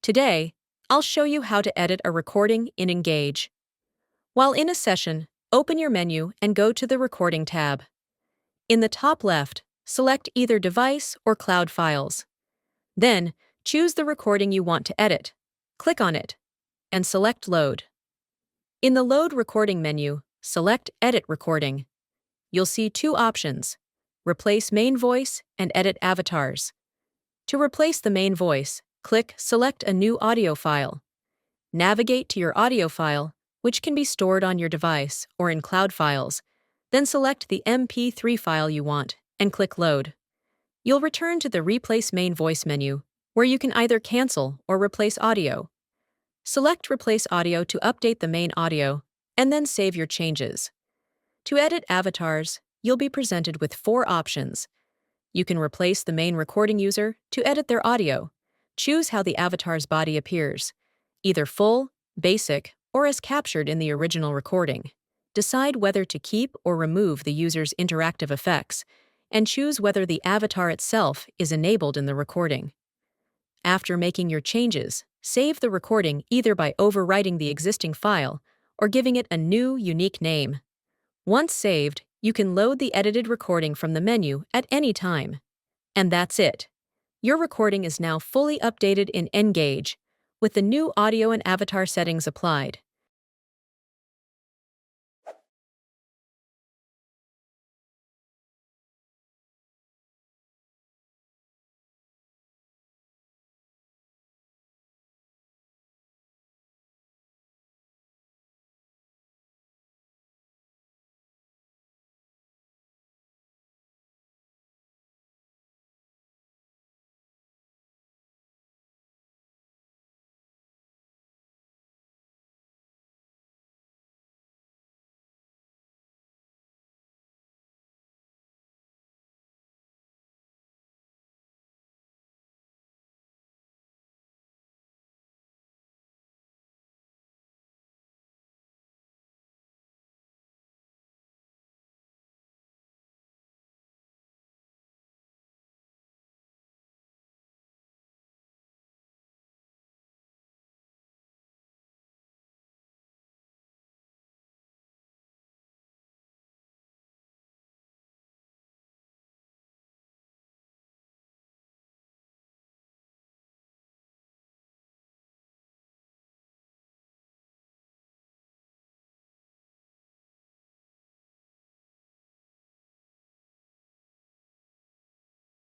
Today, I'll show you how to edit a recording in Engage. While in a session, open your menu and go to the Recording tab. In the top left, select either Device or Cloud Files. Then, choose the recording you want to edit. Click on it, and select Load. In the Load Recording menu, select Edit Recording. You'll see two options: Replace Main Voice and Edit Avatars. To replace the main voice, click Select a new audio file. Navigate to your audio file, which can be stored on your device or in cloud files. Then select the MP3 file you want and click Load. You'll return to the Replace Main Voice menu, where you can either cancel or replace audio. Select Replace Audio to update the main audio, and then save your changes. To edit avatars, you'll be presented with four options. You can replace the main recording user to edit their audio. Choose how the avatar's body appears, either full, basic, or as captured in the original recording. Decide whether to keep or remove the user's interactive effects, and choose whether the avatar itself is enabled in the recording. After making your changes, save the recording either by overwriting the existing file or giving it a new, unique name. Once saved, you can load the edited recording from the menu at any time. And that's it. Your recording is now fully updated in Engage, with the new audio and avatar settings applied.